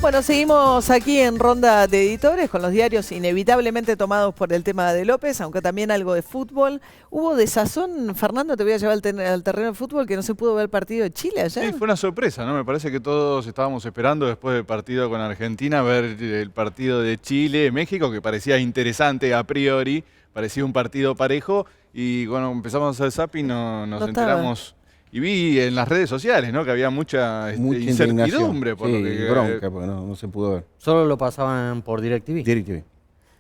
Bueno, seguimos aquí en ronda de editores con los diarios inevitablemente tomados por el tema de López, aunque también algo de fútbol. Hubo desazón, Fernando, te voy a llevar al terreno de fútbol, que no se pudo ver el partido de Chile ayer. Sí, fue una sorpresa, ¿no? Me parece que todos estábamos esperando después del partido con Argentina ver el partido de Chile-México, que parecía interesante a priori, parecía un partido parejo, y cuando empezamos a hacer zapping nos enteramos. Y vi en las redes sociales, ¿no? Que había mucha incertidumbre. Por lo que, bronca, porque no se pudo ver. Solo lo pasaban por DirecTV. DirecTV.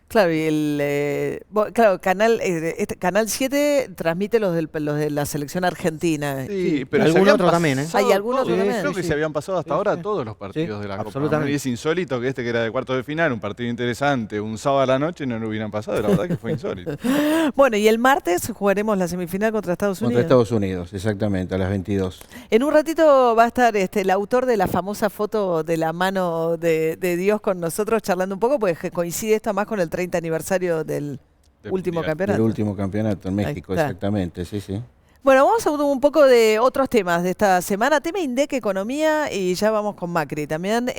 Claro, y Canal 7 transmite los de la selección argentina. Sí, pero algún otro también, ¿eh? Hay algunos también. también. Creo que se habían pasado hasta ahora todos los partidos de la Copa. Absolutamente. Y es insólito que que era de cuartos de final, un partido interesante, un sábado a la noche, no lo hubieran pasado. La verdad que fue insólito. Bueno, y el martes jugaremos la semifinal contra Estados Unidos. Contra Estados Unidos, exactamente, a las 22. En un ratito va a estar el autor de la famosa foto de la mano de Dios con nosotros charlando un poco, porque coincide esto más con el 30 aniversario del último campeonato. El último campeonato en México, exactamente, sí, sí. Bueno, vamos a un poco de otros temas de esta semana. Tema INDEC, economía, y ya vamos con Macri. También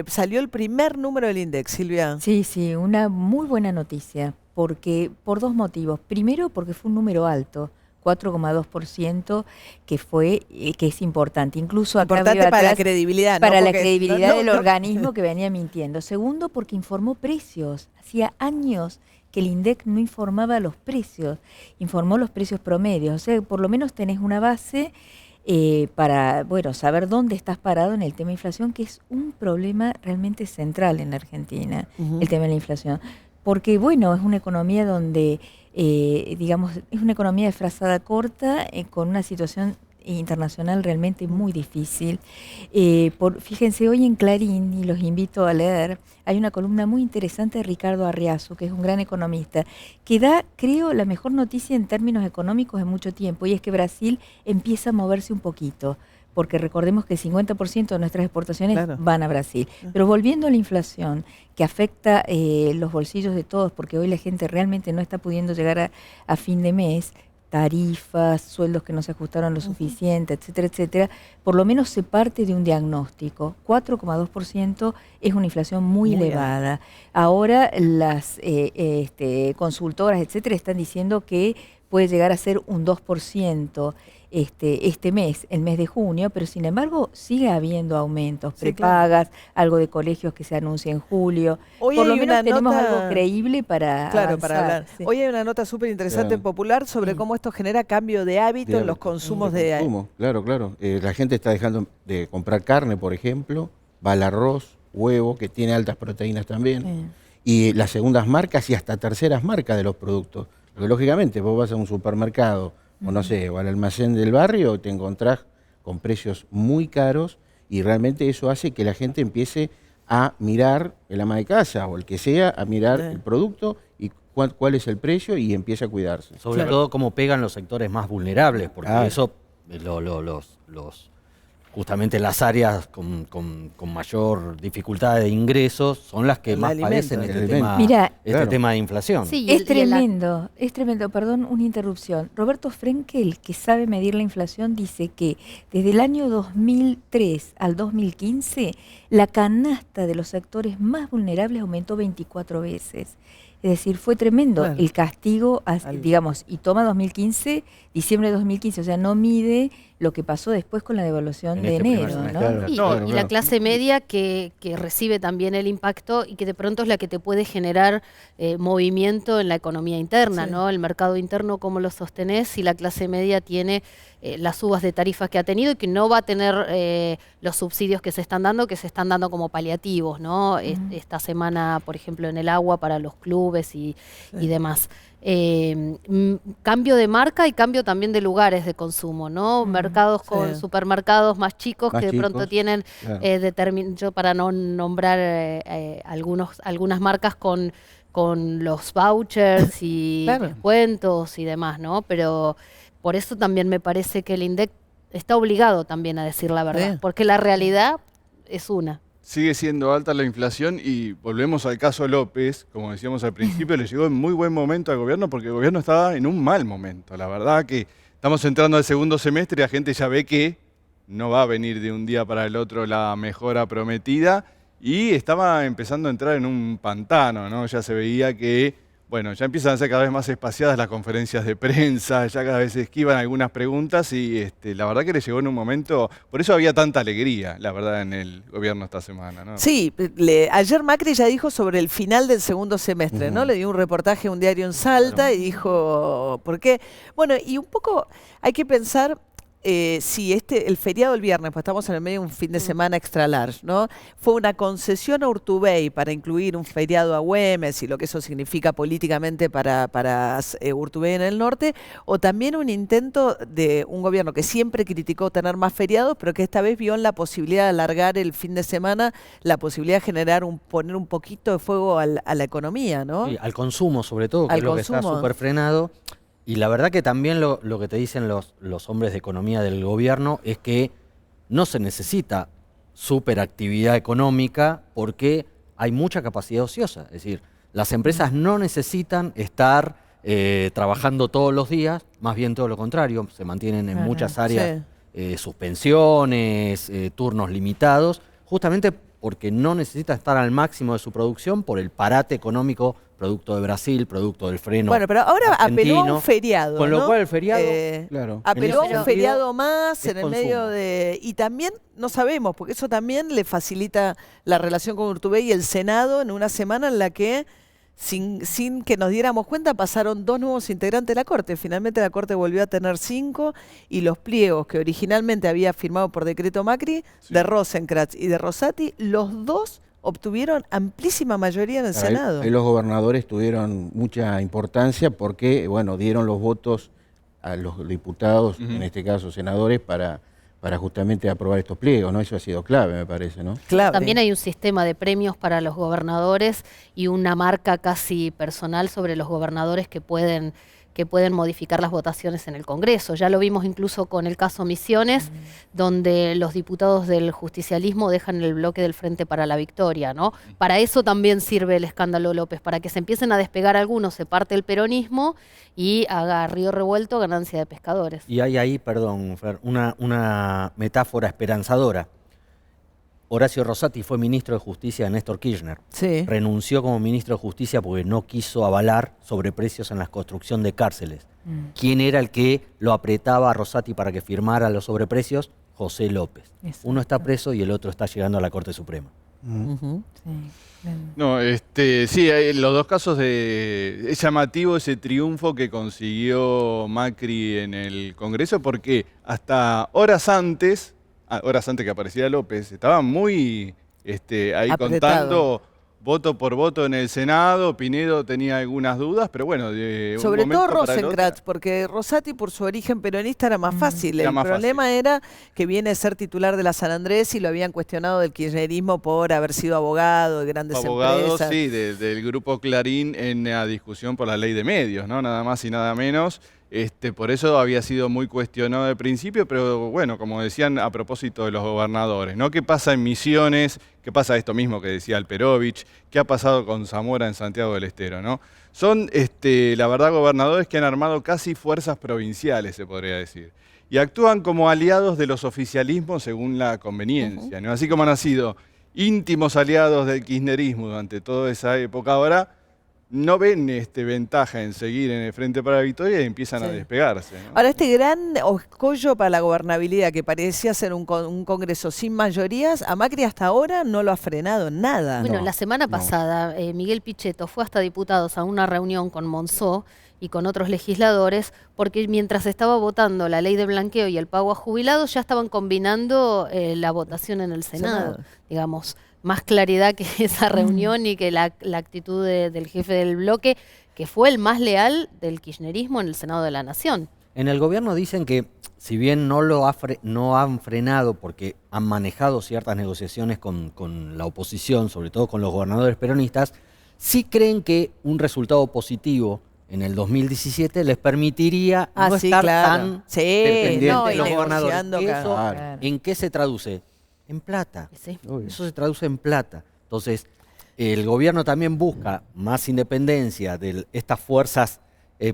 salió el primer número del INDEC, Silvia. Sí, sí, una muy buena noticia, porque por dos motivos. Primero, porque fue un número alto. 4,2%, que es importante. Incluso acá importante para la credibilidad, ¿no? Para la credibilidad del organismo que venía mintiendo. Segundo, porque informó precios. Hacía años que el INDEC no informaba los precios, informó los precios promedios. O sea, por lo menos tenés una base para saber dónde estás parado en el tema de inflación, que es un problema realmente central en la Argentina, el tema de la inflación. Porque, es una economía donde, es una economía de frazada corta, con una situación internacional realmente muy difícil. Fíjense, hoy en Clarín, y los invito a leer, hay una columna muy interesante de Ricardo Arriazu, que es un gran economista, que da, creo, la mejor noticia en términos económicos en mucho tiempo, y es que Brasil empieza a moverse un poquito. Porque recordemos que el 50% de nuestras exportaciones van a Brasil. Pero volviendo a la inflación, que afecta los bolsillos de todos, porque hoy la gente realmente no está pudiendo llegar a fin de mes, tarifas, sueldos que no se ajustaron lo suficiente, etcétera, etcétera, por lo menos se parte de un diagnóstico. 4,2% es una inflación muy elevada. Ahora las consultoras, etcétera, están diciendo que puede llegar a ser un 2% este mes, el mes de junio, pero sin embargo sigue habiendo aumentos, prepagas, algo de colegios que se anuncia en julio. Hoy por lo menos tenemos algo creíble para hablar. Sí. Hoy hay una nota súper interesante en Popular sobre cómo esto genera cambio de hábito en los consumos de consumo. Claro. La gente está dejando de comprar carne, por ejemplo, va al arroz, huevo, que tiene altas proteínas también, y las segundas marcas y hasta terceras marcas de los productos. Porque lógicamente vos vas a un supermercado o no sé, o al almacén del barrio, te encontrás con precios muy caros y realmente eso hace que la gente empiece a mirar, el ama de casa o el que sea, a mirar el producto y cuál es el precio y empieza a cuidarse. Sobre todo cómo pegan los sectores más vulnerables, porque eso justamente las áreas con mayor dificultad de ingresos son las que más padecen este tema de inflación. Sí, es tremendo, perdón, una interrupción. Roberto Frenkel, que sabe medir la inflación, dice que desde el año 2003 al 2015, la canasta de los sectores más vulnerables aumentó 24 veces. Es decir, fue tremendo el castigo, digamos, y toma 2015, diciembre de 2015, o sea, no mide lo que pasó después con la devaluación de enero, ¿no? Y la clase media que recibe también el impacto y que de pronto es la que te puede generar movimiento en la economía interna, ¿no? El mercado interno, cómo lo sostenés si la clase media tiene las subas de tarifas que ha tenido y que no va a tener los subsidios que se están dando como paliativos, ¿no? Esta semana, por ejemplo, en el agua para los clubes y demás. Cambio de marca y cambio también de lugares de consumo, ¿no? Mercados con supermercados más chicos que de pronto tienen, yo para no nombrar algunas marcas con los vouchers y descuentos y demás, ¿no? Pero por eso también me parece que el INDEC está obligado también a decir la verdad, porque la realidad es una. Sigue siendo alta la inflación y volvemos al caso López, como decíamos al principio, le llegó en muy buen momento al gobierno porque el gobierno estaba en un mal momento. La verdad que estamos entrando al segundo semestre y la gente ya ve que no va a venir de un día para el otro la mejora prometida y estaba empezando a entrar en un pantano, ¿no? Ya se veía que, bueno, ya empiezan a ser cada vez más espaciadas las conferencias de prensa, ya cada vez se esquivan algunas preguntas y la verdad que le llegó en un momento, por eso había tanta alegría, la verdad, en el gobierno esta semana, ¿no? Sí, ayer Macri ya dijo sobre el final del segundo semestre, ¿no? Le dio un reportaje a un diario en Salta y dijo, ¿por qué? Bueno, y un poco hay que pensar... si el feriado del viernes, pues estamos en el medio de un fin de semana extra large, ¿no? Fue una concesión a Urtubey para incluir un feriado a Güemes y lo que eso significa políticamente para Urtubey en el norte, o también un intento de un gobierno que siempre criticó tener más feriados, pero que esta vez vio en la posibilidad de alargar el fin de semana, la posibilidad de generar poner un poquito de fuego a la economía, ¿no? Sí, al consumo, sobre todo, que es lo que está súper frenado. Y la verdad que también lo que te dicen los hombres de economía del gobierno es que no se necesita superactividad económica porque hay mucha capacidad ociosa. Es decir, las empresas no necesitan estar trabajando todos los días, más bien todo lo contrario, se mantienen en muchas áreas suspensiones, turnos limitados, justamente porque no necesita estar al máximo de su producción por el parate económico producto de Brasil, producto del freno. Bueno, pero ahora argentino, apeló a un feriado, con lo ¿no? cual el feriado, claro. Apeló a un feriado más es en el medio de... Y también no sabemos, porque eso también le facilita la relación con Urtubey y el Senado en una semana en la que, sin que nos diéramos cuenta, pasaron 2 nuevos integrantes de la Corte. Finalmente la Corte volvió a tener 5 y los pliegos que originalmente había firmado por decreto Macri, de Rosenkrantz y de Rosati, los dos obtuvieron amplísima mayoría en el Senado. Ahí los gobernadores tuvieron mucha importancia porque, bueno, dieron los votos a los diputados, en este caso senadores, para justamente aprobar estos pliegos, ¿no? Eso ha sido clave, me parece, ¿no? Clave. También hay un sistema de premios para los gobernadores y una marca casi personal sobre los gobernadores que pueden modificar las votaciones en el Congreso. Ya lo vimos incluso con el caso Misiones, donde los diputados del justicialismo dejan el bloque del Frente para la Victoria, ¿no? Para eso también sirve el escándalo López, para que se empiecen a despegar algunos, se parte el peronismo y haga río revuelto ganancia de pescadores. Y hay ahí, perdón, Fer, una metáfora esperanzadora. Horacio Rosati fue ministro de Justicia de Néstor Kirchner. Sí. Renunció como ministro de Justicia porque no quiso avalar sobreprecios en la construcción de cárceles. ¿Quién era el que lo apretaba a Rosati para que firmara los sobreprecios? José López. Exacto. Uno está preso y el otro está llegando a la Corte Suprema. Sí. No, sí, los dos casos es llamativo ese triunfo que consiguió Macri en el Congreso porque hasta horas antes que apareciera López, estaban muy ahí apretado, contando voto por voto en el Senado. Pinedo tenía algunas dudas, pero bueno, de un sobre todo momento para el Rosenkrantz, otro. porque Rosati por su origen peronista era más fácil. Era El más problema fácil. era que viene a ser titular de la San Andrés y lo habían cuestionado del kirchnerismo por haber sido abogado de grandes Abogado, empresas. sí, del grupo Clarín en la discusión por la ley de medios, ¿no? Nada más y nada menos. Por eso había sido muy cuestionado al principio, pero bueno, como decían a propósito de los gobernadores, ¿no? ¿Qué pasa en Misiones? ¿Qué pasa esto mismo que decía Alperovich? ¿Qué ha pasado con Zamora en Santiago del Estero, ¿no? Son, la verdad, gobernadores que han armado casi fuerzas provinciales, se podría decir. Y actúan como aliados de los oficialismos según la conveniencia, ¿no? Así como han sido íntimos aliados del kirchnerismo durante toda esa época, ahora no ven ventaja en seguir en el Frente para la Victoria y empiezan a despegarse, ¿no? Ahora, este gran escollo para la gobernabilidad que parecía ser un Congreso sin mayorías, a Macri hasta ahora no lo ha frenado nada. Bueno, la semana pasada Miguel Pichetto fue hasta diputados a una reunión con Monzó y con otros legisladores, porque mientras estaba votando la ley de blanqueo y el pago a jubilados, ya estaban combinando la votación en el Senado, digamos. Más claridad que esa reunión y que la actitud del jefe del bloque, que fue el más leal del kirchnerismo en el Senado de la Nación. En el gobierno dicen que, si bien no han frenado porque han manejado ciertas negociaciones con la oposición, sobre todo con los gobernadores peronistas, sí creen que un resultado positivo en el 2017 les permitiría no estar tan dependientes de los gobernadores. ¿En qué se traduce? En plata. Sí. Eso se traduce en plata. Entonces, el gobierno también busca más independencia de estas fuerzas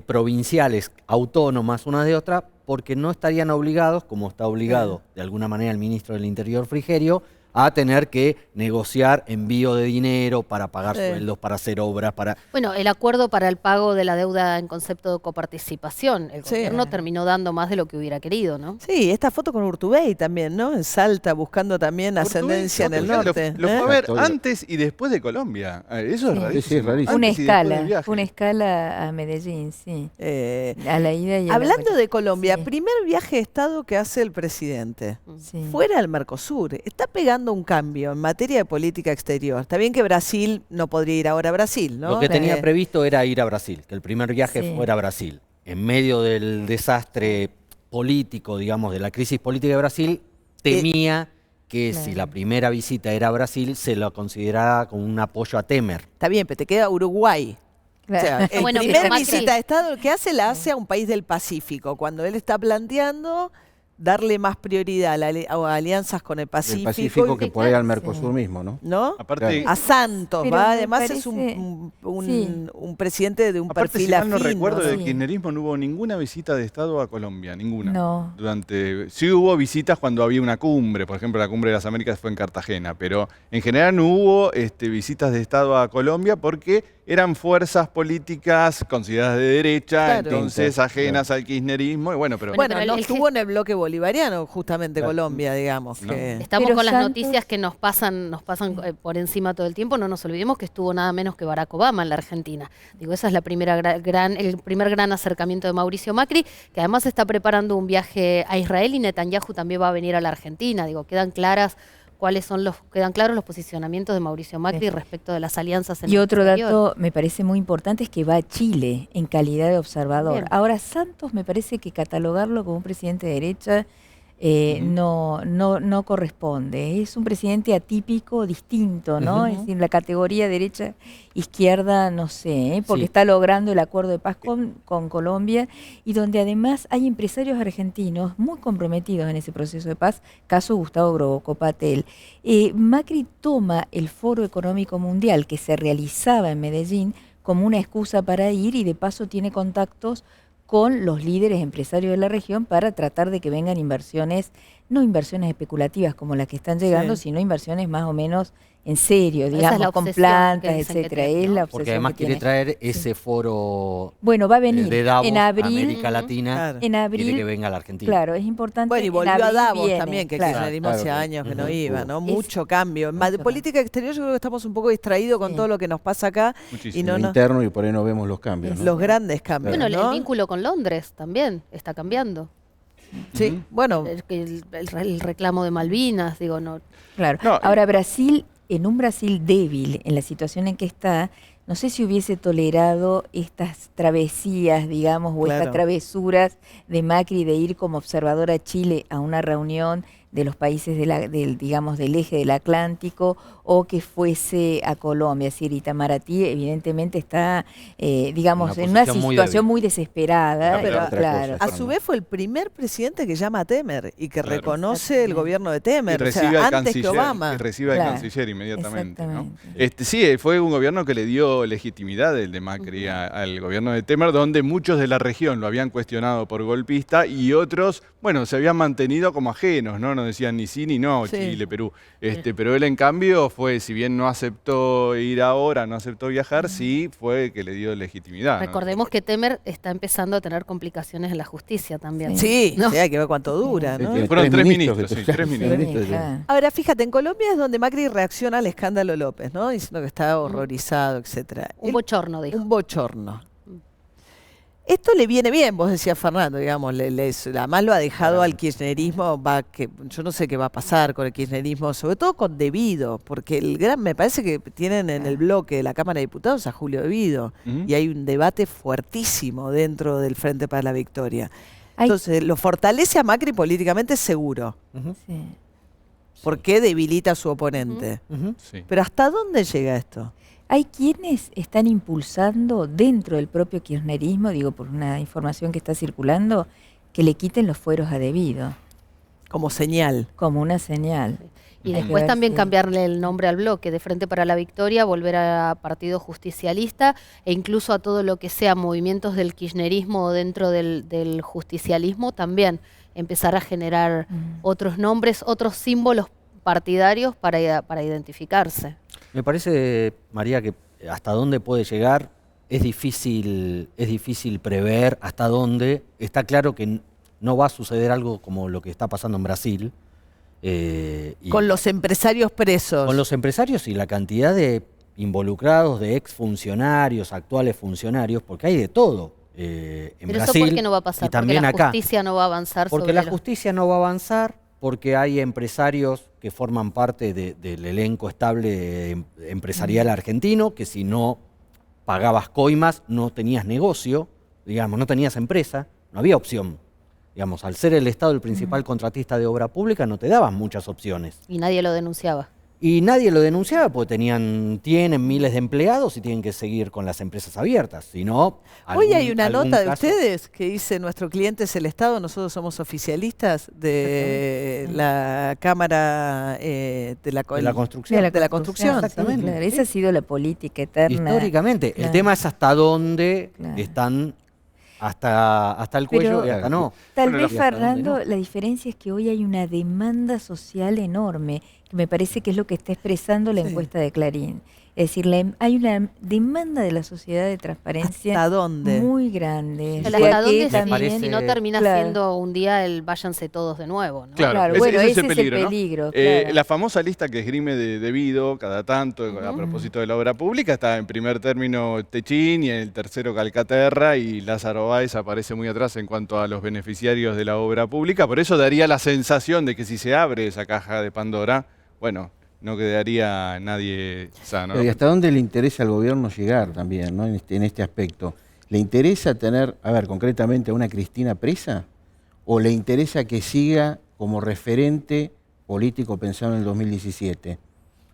provinciales autónomas una de otra, porque no estarían obligados, como está obligado de alguna manera el ministro del Interior Frigerio, a tener que negociar envío de dinero para pagar sueldos, para hacer obras, para... Bueno, el acuerdo para el pago de la deuda en concepto de coparticipación. El gobierno terminó dando más de lo que hubiera querido, ¿no? Sí, esta foto con Urtubey también, ¿no? En Salta, buscando también ascendencia en el norte. Lo fue a ver antes y después de Colombia. Eso es rarísimo. Sí, es rarísimo. Una escala a Medellín, sí. A la ida y a Hablando la de Colombia, primer viaje de Estado que hace el presidente. Sí. Fuera del Mercosur. Está pegando un cambio en materia de política exterior. Está bien que Brasil no podría ir ahora a Brasil, ¿no? Lo que tenía previsto era ir a Brasil, que el primer viaje fuera a Brasil. En medio del desastre político, digamos, de la crisis política de Brasil, temía que si la primera visita era a Brasil, se lo considerara como un apoyo a Temer. Está bien, pero te queda Uruguay. Claro. O sea, el Bueno, primer Macri- visita de Estado que hace la hace a un país del Pacífico, cuando él está planteando darle más prioridad a alianzas con el El Pacífico. Pacífico que por ahí al Mercosur mismo, ¿no? ¿No? Aparte, A Santos, Pero va. me Además parece- es un presidente de un aparte, perfil si mal no afín, recuerdo, ¿no? del kirchnerismo no hubo ninguna visita de Estado a Colombia, ninguna. No. Sí hubo visitas cuando había una cumbre, por ejemplo, la cumbre de las Américas fue en Cartagena, pero en general no hubo visitas de Estado a Colombia porque eran fuerzas políticas consideradas de derecha, Claro. entonces ajenas al kirchnerismo, y bueno, pero... Bueno, pero no el estuvo en el bloque bolivariano, justamente Colombia, digamos. No. Que... Estamos Pero con las Santos- noticias que nos pasan por encima todo el tiempo. No nos olvidemos que estuvo nada menos que Barack Obama en la Argentina. Digo, esa es la primera el primer gran acercamiento de Mauricio Macri, que además está preparando un viaje a Israel y Netanyahu también va a venir a la Argentina. Digo, quedan claros los posicionamientos de Mauricio Macri respecto de las alianzas en Y el otro exterior. dato me parece muy importante es que va a Chile en calidad de observador. Bien. Ahora, Santos me parece que catalogarlo como un presidente de derecha no corresponde. Es un presidente atípico, distinto, ¿no? Es decir, la categoría derecha-izquierda, no sé, porque está logrando el acuerdo de paz con Colombia y donde además hay empresarios argentinos muy comprometidos en ese proceso de paz, caso Gustavo Grobocopatel. Macri toma el Foro Económico Mundial que se realizaba en Medellín como una excusa para ir y de paso tiene contactos con los líderes empresarios de la región para tratar de que vengan inversiones, no inversiones especulativas como las que están llegando, sino inversiones más o menos en serio, Esa es digamos, la con obsesión plantas, que dicen que etcétera. tiene, Es ¿no? la obsesión Porque además que quiere tiene. traer ese foro Bueno, va a venir de Davos, en abril. América Latina, Claro. En abril, quiere que venga a la Argentina. claro, es importante. Bueno, y en volvió a abril Davos viene, también, que el claro. kirchnerismo hace Claro. años que no iba, ¿no? Es- Mucho cambio. mucho De política exterior yo creo que estamos un poco distraídos con Sí. todo lo que nos pasa acá Muchísimo. y no En lo nos... interno y por ahí no vemos los cambios, ¿no? Los grandes cambios, Bueno, ¿no? el vínculo con Londres también está cambiando. Sí, bueno, El reclamo de Malvinas, digo, no. Claro. No, Ahora, Brasil, en un Brasil débil, en la situación en que está, no sé si hubiese tolerado estas travesías, digamos, o Claro. estas travesuras de Macri de ir como observador a Chile a una reunión de los países digamos, del eje del Atlántico, o que fuese a Colombia. Es decir, Itamaraty evidentemente está, digamos, Una en una posición muy situación débil. muy desesperada. Pero otra claro. cosa. a su vez fue el primer presidente que llama a Temer y que Claro. reconoce el gobierno de Y Temer, o recibe sea, al antes que canciller, Obama. y recibe al Claro. canciller inmediatamente, ¿no? Exactamente. Sí, fue un gobierno que le dio legitimidad, el de Macri, al gobierno de Temer, donde muchos de la región lo habían cuestionado por golpista y otros, bueno, se habían mantenido como ajenos, ¿no? No decían ni sí ni no, Sí. Chile, Perú. Pero él, en cambio, fue, si bien no aceptó ir ahora, no aceptó viajar, sí fue que le dio legitimidad, ¿no? Recordemos que Temer está empezando a tener complicaciones en la justicia también. Sí, ¿No? sí, hay que ver cuánto dura, ¿no? Tiene Fueron tres que ministros, sí, te- tres ministros. Claro. Ahora, fíjate, en Colombia es donde Macri reacciona al escándalo López, ¿no? Diciendo que está horrorizado, etcétera. Un bochorno, dijo. Un bochorno. Esto le viene bien, vos decías, Fernando, digamos, además lo ha dejado al kirchnerismo, yo no sé qué va a pasar con el kirchnerismo, sobre todo con Devido, porque me parece que tienen en el bloque de la Cámara de Diputados a Julio Devido, Ujú. y hay un debate fuertísimo dentro del Frente para la Victoria. Hay- Entonces, lo fortalece a Macri políticamente seguro, Sí. porque debilita a su oponente. Sí. Pero ¿hasta dónde llega esto? Hay quienes están impulsando dentro del propio kirchnerismo, digo por una información que está circulando, que le quiten los fueros a Devido, Como señal. como una señal. Y Hay que después ver también si- cambiarle el nombre al bloque, de Frente para la Victoria, volver a Partido Justicialista e incluso a todo lo que sea movimientos del kirchnerismo dentro del justicialismo también empezar a generar otros nombres, otros símbolos partidarios para identificarse. Me parece, María, que hasta dónde puede llegar es difícil prever hasta dónde. Está claro que no va a suceder algo como lo que está pasando en Brasil. Con los empresarios presos. Con los empresarios y la cantidad de involucrados, de exfuncionarios, actuales funcionarios, porque hay de todo en Pero Brasil. ¿eso por qué no va a pasar? Y también porque la acá. justicia no va a avanzar Porque la justicia no va a avanzar, porque hay empresarios que forman parte del elenco estable empresarial argentino, que si no pagabas coimas no tenías negocio, digamos, no tenías empresa, no había opción. Digamos, al ser el Estado el principal contratista de obra pública no te daban muchas opciones. Y nadie lo denunciaba. Y nadie lo denunciaba porque tienen miles de empleados y tienen que seguir con las empresas abiertas. Si no, hoy hay una nota de ustedes que dice: nuestro cliente es el Estado, nosotros somos oficialistas de la Cámara de la Construcción. Exactamente. Claro, esa ha sido la política eterna. Históricamente. Claro. El tema es hasta dónde están... Hasta el cuello y hasta no. Tal vez, Fernando, la diferencia es que hoy hay una demanda social enorme, que me parece que es lo que está expresando la encuesta de Clarín. Es decir, hay una demanda de la sociedad de transparencia ¿hasta dónde? Muy grande. ¿Hasta dónde si no termina siendo un día el váyanse todos de nuevo? ¿no? Claro, bueno, ese es el peligro. ¿no? Claro. La famosa lista que esgrime debido cada tanto a propósito de la obra pública está en primer término Techín y en el tercero Calcaterra, y Lázaro Báez aparece muy atrás en cuanto a los beneficiarios de la obra pública. Por eso daría la sensación de que si se abre esa caja de Pandora, bueno, no quedaría nadie sano. ¿Y hasta dónde le interesa al gobierno llegar también, ¿no? en este aspecto? ¿Le interesa tener, concretamente a una Cristina presa? ¿O le interesa que siga como referente político pensado en el 2017?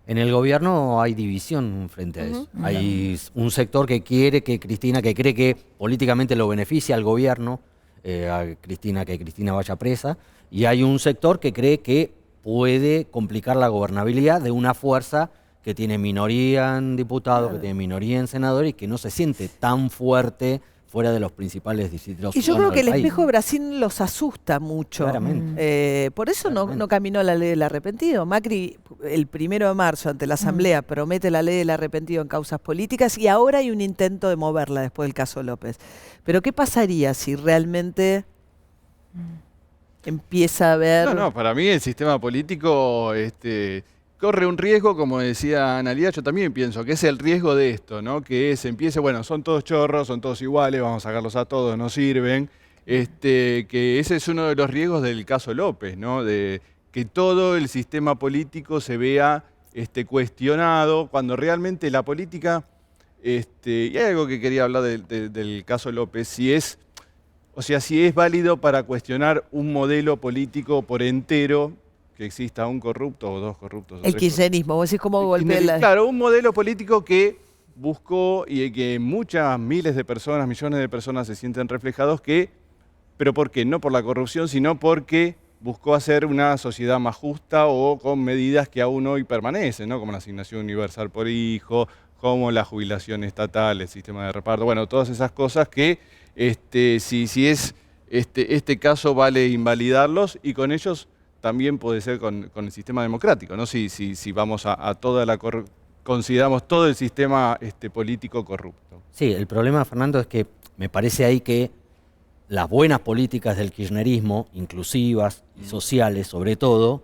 En el gobierno hay división frente a eso. Hay un sector que quiere que Cristina, que cree que políticamente lo beneficia al gobierno, que Cristina vaya presa, y hay un sector que cree que puede complicar la gobernabilidad de una fuerza que tiene minoría en diputados, que tiene minoría en senadores y que no se siente tan fuerte fuera de los principales distritos. Y yo creo que el espejo de Brasil los asusta mucho. Claramente. Por eso no caminó la ley del arrepentido. Macri, el 1 de marzo, ante la Asamblea, promete la ley del arrepentido en causas políticas, y ahora hay un intento de moverla después del caso López. Pero ¿qué pasaría si realmente empieza a haber... No, para mí el sistema político corre un riesgo, como decía Analía, yo también pienso que es el riesgo de esto, ¿no? Que se empiece, bueno, son todos chorros, son todos iguales, vamos a sacarlos a todos, no sirven. Que ese es uno de los riesgos del caso López, ¿no? De que todo el sistema político se vea cuestionado, cuando realmente la política... y hay algo que quería hablar del caso López, si es válido para cuestionar un modelo político por entero, que exista un corrupto o dos corruptos. El kirchnerismo, vos decís cómo golpea la... Claro, un modelo político que buscó y que muchas miles de personas, millones de personas se sienten reflejados, pero ¿por qué? No por la corrupción, sino porque buscó hacer una sociedad más justa o con medidas que aún hoy permanecen, ¿no? Como la asignación universal por hijo, como la jubilación estatal, el sistema de reparto, bueno, todas esas cosas que si es este caso vale invalidarlos, y con ellos también puede ser con el sistema democrático, ¿no? Si vamos a toda la consideramos todo el sistema político corrupto. Sí, el problema, Fernando, es que me parece ahí que las buenas políticas del kirchnerismo, inclusivas y sociales sobre todo,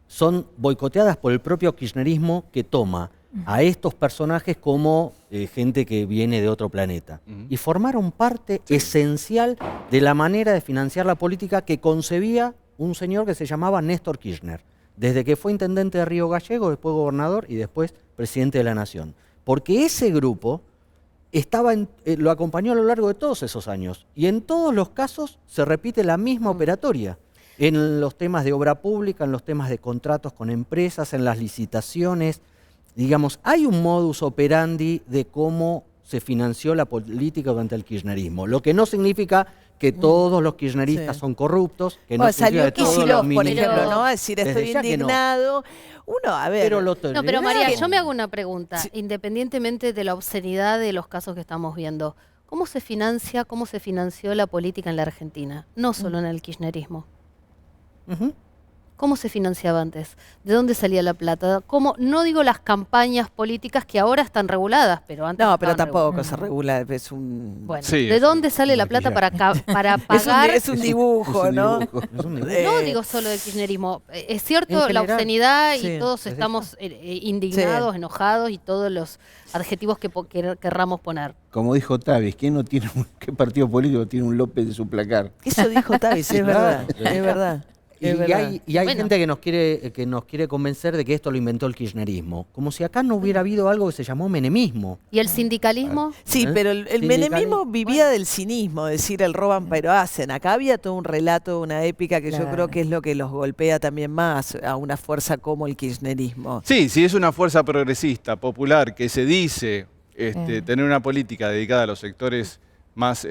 son boicoteadas por el propio kirchnerismo, que toma a estos personajes como gente que viene de otro planeta. Y formaron parte esencial de la manera de financiar la política que concebía un señor que se llamaba Néstor Kirchner, desde que fue intendente de Río Gallegos, después gobernador y después presidente de la Nación. Porque ese grupo lo acompañó a lo largo de todos esos años, y en todos los casos se repite la misma operatoria. En los temas de obra pública, en los temas de contratos con empresas, en las licitaciones. Digamos, hay un modus operandi de cómo se financió la política durante el kirchnerismo, lo que no significa que todos los kirchneristas son corruptos, que no salió que todos Kicillof, los por ejemplo, ¿no? Es decir, estoy indignado. Uno, a ver... Pero María, yo me hago una pregunta, independientemente de la obscenidad de los casos que estamos viendo, ¿cómo se financió la política en la Argentina? No solo en el kirchnerismo. ¿Cómo se financiaba antes? ¿De dónde salía la plata? ¿Cómo? No digo las campañas políticas que ahora están reguladas, pero antes no, pero tampoco se regula, es un... Bueno, sí, ¿de dónde sale la plata para pagar? Es un dibujo, ¿no? No digo solo del kirchnerismo. Es cierto, la obscenidad y todos estamos indignados, enojados y todos los adjetivos que querramos poner. Como dijo Tavis, ¿qué partido político tiene un López de su placar? Eso dijo Tavis, es verdad, es verdad. Y hay gente que nos quiere convencer de que esto lo inventó el kirchnerismo. Como si acá no hubiera habido algo que se llamó menemismo. ¿Y el sindicalismo? Sí, pero el menemismo vivía del cinismo, es decir, el roban pero hacen. Acá había todo un relato, una épica que yo creo que es lo que los golpea también más a una fuerza como el kirchnerismo. Sí, sí, es una fuerza progresista, popular, que se dice tener una política dedicada a los sectores más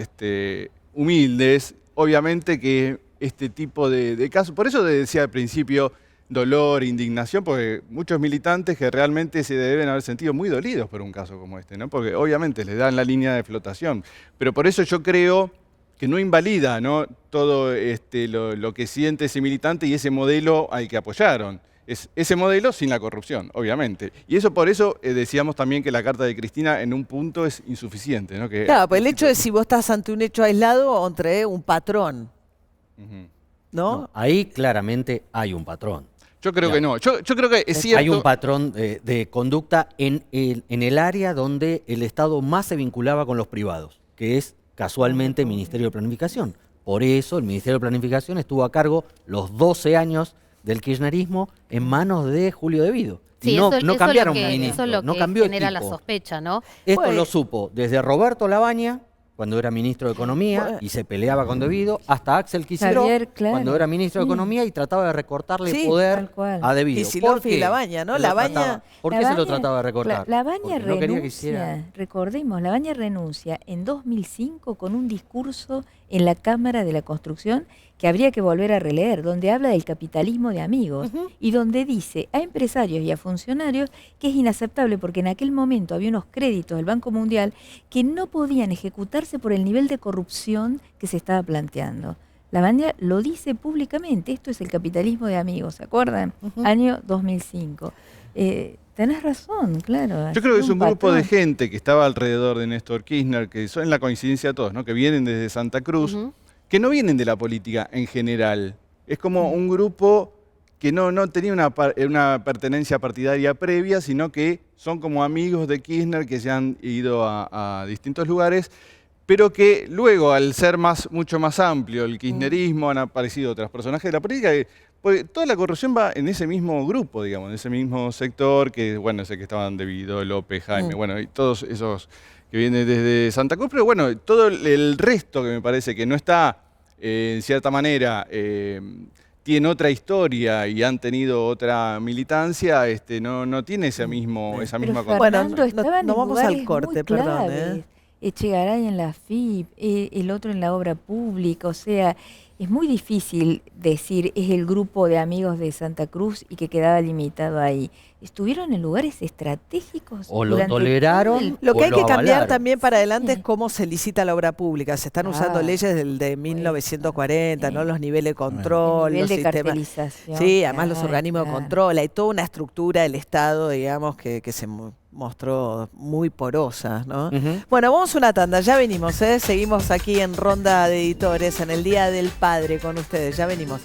humildes, obviamente que este tipo de casos. Por eso decía al principio dolor, indignación, porque muchos militantes que realmente se deben haber sentido muy dolidos por un caso como este, ¿no? Porque obviamente les dan la línea de flotación. Pero por eso yo creo que no invalida, ¿no?, todo lo que siente ese militante y ese modelo al que apoyaron. Es ese modelo sin la corrupción, obviamente. Y eso por eso decíamos también que la carta de Cristina en un punto es insuficiente, ¿no? Claro, pues el hecho de si vos estás ante un hecho aislado o entre un patrón. ¿No? Ahí claramente hay un patrón. Yo creo que no. Yo creo que es cierto. Hay un patrón de conducta en el área donde el Estado más se vinculaba con los privados, que es casualmente el Ministerio de Planificación. Por eso el Ministerio de Planificación estuvo a cargo los 12 años del kirchnerismo en manos de Julio De Vido. Sí, no cambiaron ministro, eso es lo no que cambió genera equipo. la sospecha, ¿no? Esto lo supo desde Roberto Labaña, cuando era ministro de Economía y se peleaba con De Vido, hasta Axel Kicillof, cuando era ministro de Economía y trataba de recortarle poder a De Vido. Kicillof y Labaña, ¿no? ¿Por qué se lo trataba de recortar? Labaña renuncia, recordemos, Labaña renuncia en 2005 con un discurso en la Cámara de la Construcción que habría que volver a releer, donde habla del capitalismo de amigos y donde dice a empresarios y a funcionarios que es inaceptable porque en aquel momento había unos créditos del Banco Mundial que no podían ejecutarse por el nivel de corrupción que se estaba planteando. Labaña lo dice públicamente, esto es el capitalismo de amigos, ¿se acuerdan? Año 2005. Tenés razón, claro. Yo creo que es un grupo de gente que estaba alrededor de Néstor Kirchner, que son la coincidencia de todos, ¿no? Que vienen desde Santa Cruz, que no vienen de la política en general. Es como un grupo que no tenía una pertenencia partidaria previa, sino que son como amigos de Kirchner que se han ido a distintos lugares, pero que luego, al ser mucho más amplio el kirchnerismo, han aparecido otros personajes de la política. Porque toda la corrupción va en ese mismo grupo, digamos, en ese mismo sector, que bueno, sé que estaban De Vido, López, Jaime, bueno, y todos esos que vienen desde Santa Cruz, pero bueno, todo el resto que me parece que no está, en cierta manera, tiene otra historia y han tenido otra militancia, no tiene esa misma condición. Bueno, no vamos al corte, perdón. Echegaray en la FIP, el otro en la obra pública, o sea, es muy difícil decir es el grupo de amigos de Santa Cruz y que quedaba limitado ahí. Estuvieron en lugares estratégicos. O lo toleraron. Lo que hay que cambiar también para adelante es cómo se licita la obra pública. Se están usando leyes de 1940, ¿no? Los niveles de control, el nivel los de sistemas. Cartelización. Sí, además los organismos de control. Hay toda una estructura del Estado, digamos, que se mostró muy porosa, ¿no? Bueno, vamos a una tanda, ya venimos, seguimos aquí en Ronda de Editores, en el Día del Padre con ustedes, ya venimos.